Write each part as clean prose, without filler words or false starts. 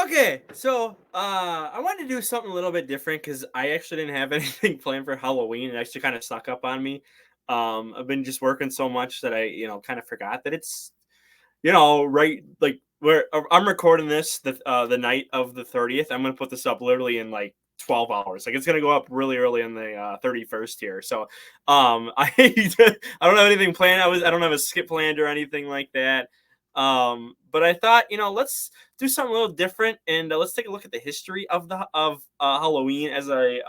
Okay, so I wanted to do something a little bit different because I actually didn't have anything planned for Halloween. It actually kind of snuck up on me. I've been just working so much that I, kind of forgot that it's, right like where I'm recording this the night of the 30th. I'm gonna put this up literally in like 12 hours. Like it's gonna go up really early in the 31st here. So I don't have anything planned. I don't have a skip planned or anything like that. But I thought, let's do something a little different and let's take a look at the history of Halloween as like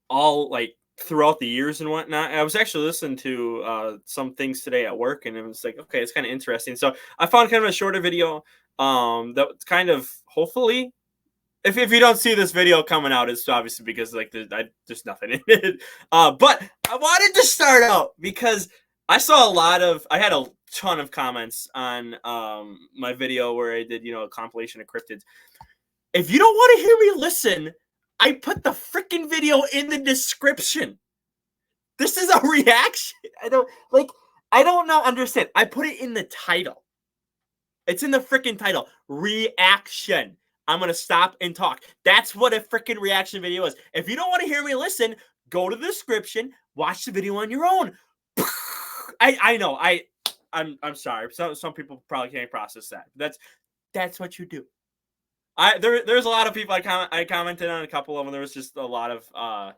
all like throughout the years and whatnot. I was actually listening to some things today at work, and it was like, okay, it's kind of interesting. So I found kind of a shorter video that's kind of hopefully. If you don't see this video coming out, it's obviously because like there's nothing in it. But I wanted to start out because I had a ton of comments on my video where I did a compilation of cryptids. If you don't want to hear me listen, I put the freaking video in the description. This is a reaction. I don't know, understand. I put it in the title. It's in the freaking title. Reaction. I'm going to stop and talk. That's what a freaking reaction video is. If you don't want to hear me listen, go to the description, watch the video on your own. I know. I'm sorry. Some people probably can't process that. That's what you do. There's a lot of people I commented on a couple of them. There was just a lot of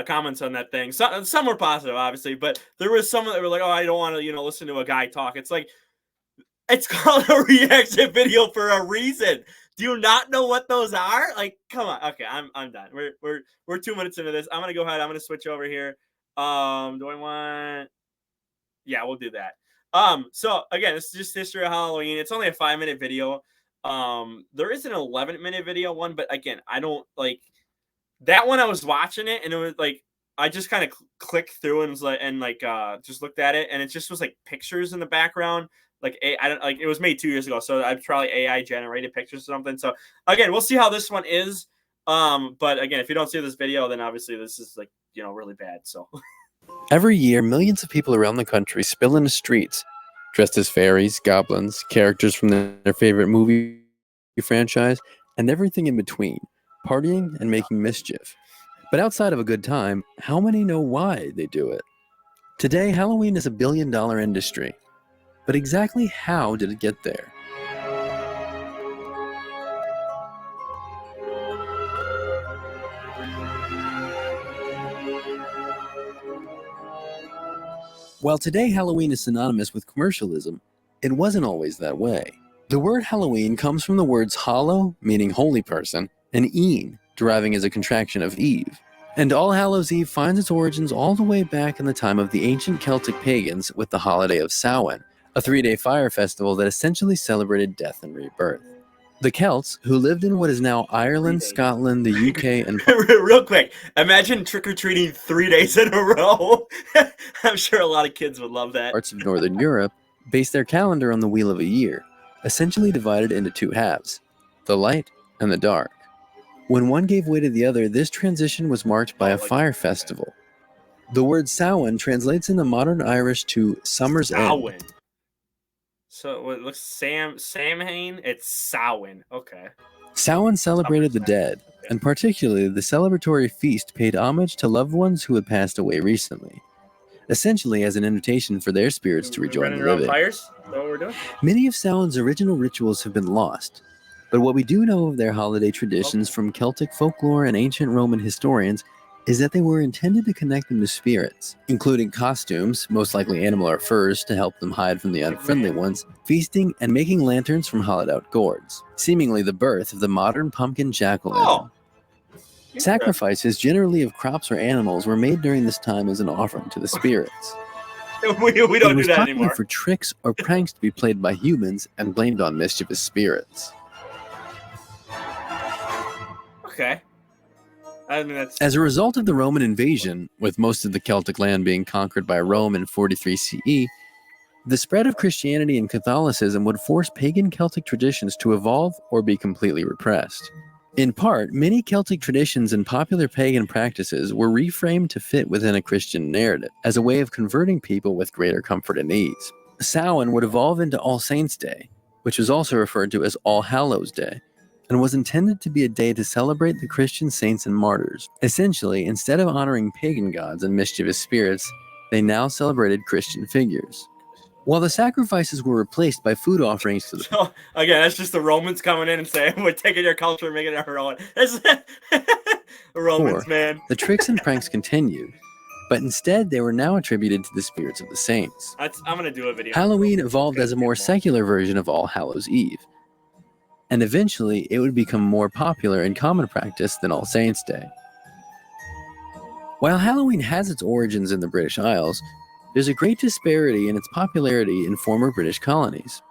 comments on that thing. Some were positive, obviously, but there was some that were like, "Oh, I don't want to, listen to a guy talk." It's like it's called a reaction video for a reason. Do you not know what those are? Like, come on. Okay, I'm done. We're 2 minutes into this. I'm gonna go ahead. I'm gonna switch over here. Do I want? Yeah, we'll do that. So again, this is just history of Halloween. It's only a 5-minute video. There is an 11-minute video one, but again, I don't like that one. I was watching it and it was like I just kind of clicked through and was like just looked at it and it just was like pictures in the background. Like I don't like it was made 2 years ago, so I probably AI generated pictures or something. So again, we'll see how this one is. But again, if you don't see this video, then obviously this is like really bad. So Every year, millions of people around the country spill into streets, dressed as fairies, goblins, characters from their favorite movie franchise, and everything in between, partying and making mischief. But outside of a good time, how many know why they do it? Today, Halloween is a billion-dollar industry. But exactly how did it get there? While today Halloween is synonymous with commercialism, it wasn't always that way. The word Halloween comes from the words hallow, meaning holy person, and een, deriving as a contraction of Eve. And All Hallows Eve finds its origins all the way back in the time of the ancient Celtic pagans with the holiday of Samhain, a 3-day fire festival that essentially celebrated death and rebirth. The Celts, who lived in what is now Ireland, Scotland, the UK, and real quick, imagine trick-or-treating 3 days in a row. I'm sure a lot of kids would love that. Parts of Northern Europe base their calendar on the Wheel of a Year, essentially divided into two halves, the light and the dark. When one gave way to the other, this transition was marked by a fire festival. The word Samhain translates into modern Irish to summer's end. So it looks Samhain. It's Samhain. Okay. Samhain celebrated the dead, and particularly the celebratory feast paid homage to loved ones who had passed away recently, essentially as an invitation for their spirits to rejoin the living. Fires? Is that what we're doing? Many of Samhain's original rituals have been lost, but what we do know of their holiday traditions from Celtic folklore and ancient Roman historians is that they were intended to connect them to spirits, including costumes, most likely animal or furs to help them hide from the unfriendly ones, feasting, and making lanterns from hollowed-out gourds, seemingly the birth of the modern pumpkin jack-o'-lantern. Sacrifices, generally of crops or animals, were made during this time as an offering to the spirits. we don't do that anymore. It was popular for tricks or pranks to be played by humans and blamed on mischievous spirits. Okay. I mean, As a result of the Roman invasion, with most of the Celtic land being conquered by Rome in 43 CE, the spread of Christianity and Catholicism would force pagan Celtic traditions to evolve or be completely repressed. In part, many Celtic traditions and popular pagan practices were reframed to fit within a Christian narrative, as a way of converting people with greater comfort and ease. Samhain would evolve into All Saints' Day, which was also referred to as All Hallows Day, and was intended to be a day to celebrate the Christian saints and martyrs. Essentially, instead of honoring pagan gods and mischievous spirits, they now celebrated Christian figures. While the sacrifices were replaced by food offerings to the So again, that's just the Romans coming in and saying, "We're taking your culture and making it our own." Romans, man. the tricks and pranks continued, but instead they were now attributed to the spirits of the saints. I'm gonna do a video. Halloween evolved as a more secular version of All Hallows Eve, and eventually it would become more popular and common practice than All Saints' Day. While Halloween has its origins in the British Isles, there's a great disparity in its popularity in former British colonies.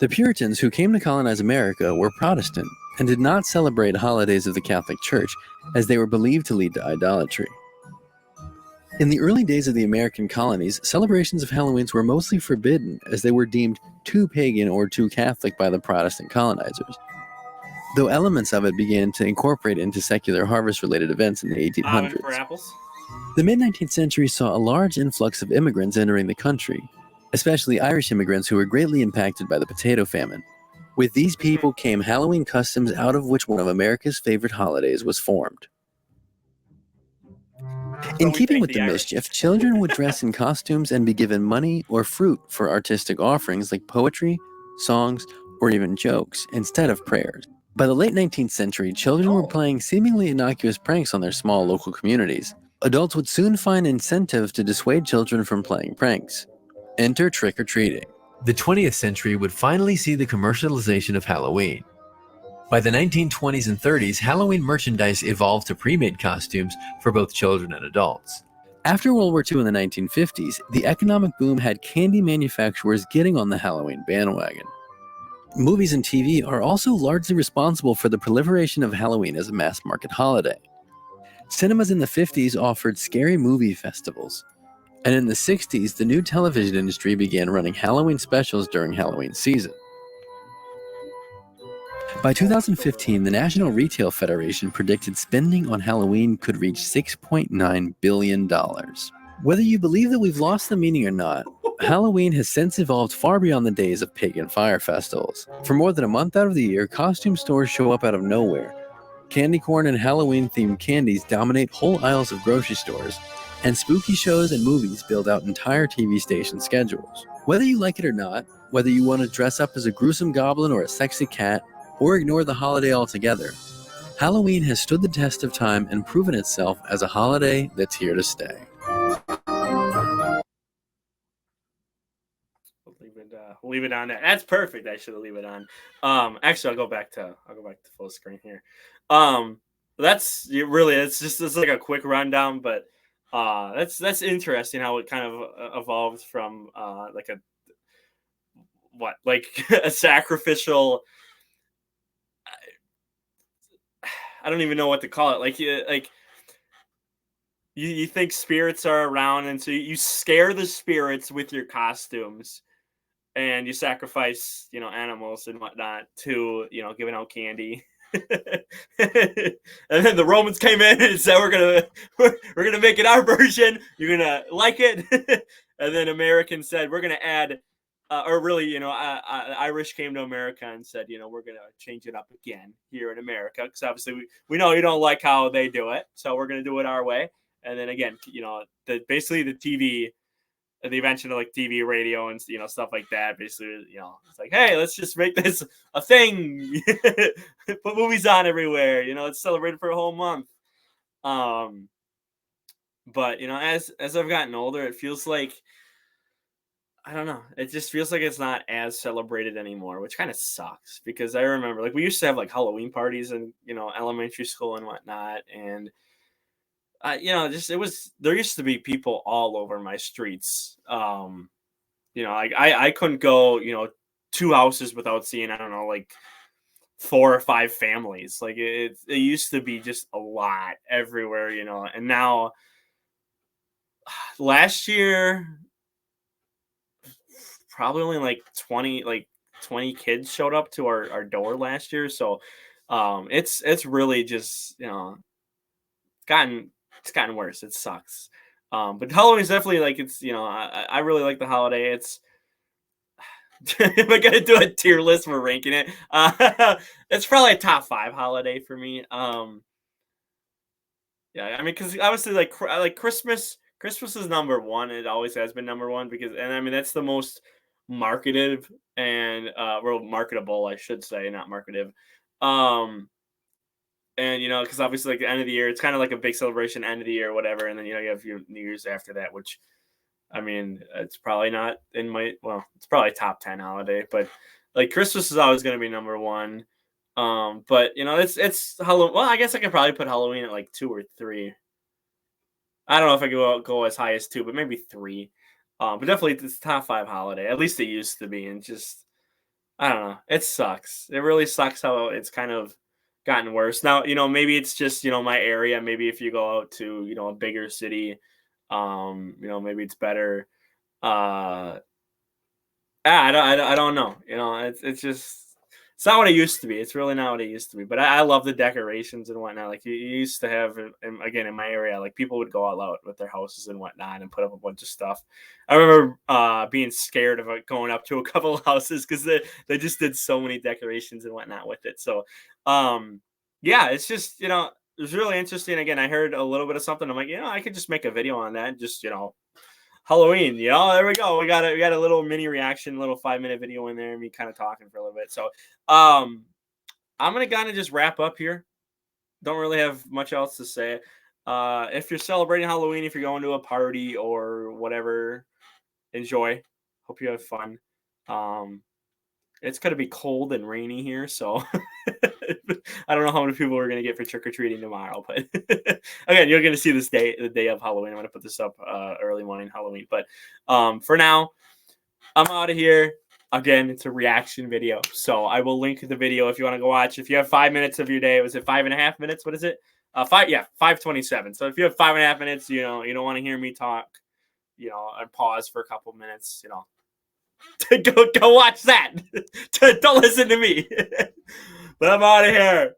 The Puritans who came to colonize America were Protestant and did not celebrate holidays of the Catholic Church, as they were believed to lead to idolatry. In the early days of the American colonies, celebrations of Halloween were mostly forbidden, as they were deemed too pagan or too Catholic by the Protestant colonizers, though elements of it began to incorporate into secular harvest-related events in the 1800s. For apples. The mid-19th century saw a large influx of immigrants entering the country, especially Irish immigrants who were greatly impacted by the potato famine. With these people came Halloween customs, out of which one of America's favorite holidays was formed. In keeping with the mischief, children would dress in costumes and be given money or fruit for artistic offerings like poetry, songs, or even jokes, instead of prayers. By the late 19th century, children were playing seemingly innocuous pranks on their small local communities. Adults would soon find incentive to dissuade children from playing pranks. Enter trick-or-treating. The 20th century would finally see the commercialization of Halloween. By the 1920s and 30s, Halloween merchandise evolved to pre-made costumes for both children and adults. After World War II in the 1950s, the economic boom had candy manufacturers getting on the Halloween bandwagon. Movies and TV are also largely responsible for the proliferation of Halloween as a mass-market holiday. Cinemas in the 50s offered scary movie festivals, and in the 60s, the new television industry began running Halloween specials during Halloween season. By 2015, the National Retail Federation predicted spending on Halloween could reach $6.9 billion. Whether you believe that we've lost the meaning or not, Halloween has since evolved far beyond the days of pagan fire festivals. For more than a month out of the year, costume stores show up out of nowhere. Candy corn and Halloween-themed candies dominate whole aisles of grocery stores, and spooky shows and movies build out entire TV station schedules. Whether you like it or not, whether you want to dress up as a gruesome goblin or a sexy cat, or ignore the holiday altogether, Halloween has stood the test of time and proven itself as a holiday that's here to stay. We'll leave it on that. That's perfect. I should leave it on. Actually, I'll go back to full screen here. That's really, it's like a quick rundown, but that's interesting how it kind of evolved from like a sacrificial. I don't even know what to call it. You think spirits are around, and so you scare the spirits with your costumes, and you sacrifice, animals and whatnot to, giving out candy. And then the Romans came in and said, we're gonna make it our version. You're gonna like it. And then Americans said, we're gonna add, Irish came to America and said, we're gonna change it up again here in America, because obviously we know you don't like how they do it, so we're gonna do it our way. And then again, basically the TV. The invention of TV, radio, and stuff like that. Basically, it's like, hey, let's just make this a thing. Put movies on everywhere. Let's celebrate it for a whole month. But as I've gotten older, it feels like, I don't know. It just feels like it's not as celebrated anymore, which kind of sucks, because I remember we used to have Halloween parties in elementary school and whatnot, and there used to be people all over my streets. I couldn't go, 2 houses without seeing, I don't know, 4 or 5 families. It used to be just a lot everywhere, and now last year, probably only 20 kids showed up to our door last year. So, it's really just, it's gotten worse. It sucks. But Halloween is definitely I really like the holiday. Am I gonna do a tier list for ranking it? It's probably a top 5 holiday for me. Yeah, I mean, because obviously, like Christmas. Christmas is number one. It always has been number one because, and I mean, that's the most marketed and well, marketable, I should say, not marketed. Um, and because obviously, like the end of the year, it's kind of like a big celebration, end of the year, or whatever. And then you have your New Year's after that, which I mean, it's probably not in my it's probably top 10 holiday, but like Christmas is always going to be number one. But it's Halloween. Well, I guess I could probably put Halloween at like 2 or 3. I don't know if I could go as high as 2, but maybe 3. But definitely it's top 5 holiday. At least it used to be, and just I don't know. It sucks. It really sucks how it's kind of gotten worse. Now, maybe it's just, my area. Maybe if you go out to, a bigger city, maybe it's better. I don't know. It's just it's not what it used to be. It's really not what it used to be. But I love the decorations and whatnot. Like you used to have, again in my area, like people would go all out with their houses and whatnot and put up a bunch of stuff. I remember being scared of going up to a couple of houses because they just did so many decorations and whatnot with it. So, yeah, it's just it was really interesting. Again, I heard a little bit of something. I'm like, I could just make a video on that. Just Halloween, there we go. We got a little mini reaction, little 5-minute video in there, and me kind of talking for a little bit. So, I'm gonna kind of just wrap up here. Don't really have much else to say. If you're celebrating Halloween, if you're going to a party or whatever, enjoy. Hope you have fun. It's gonna be cold and rainy here, so I don't know how many people we're gonna get for trick or treating tomorrow. But again, you're gonna see the day of Halloween. I'm gonna put this up early morning Halloween. But for now, I'm out of here. Again, it's a reaction video, so I will link the video if you want to go watch. If you have 5 minutes of your day, was it 5.5 minutes? What is it? 5:27. So if you have 5.5 minutes, you don't want to hear me talk, I pause for a couple minutes, go watch that. Don't listen to me. But I'm out of here.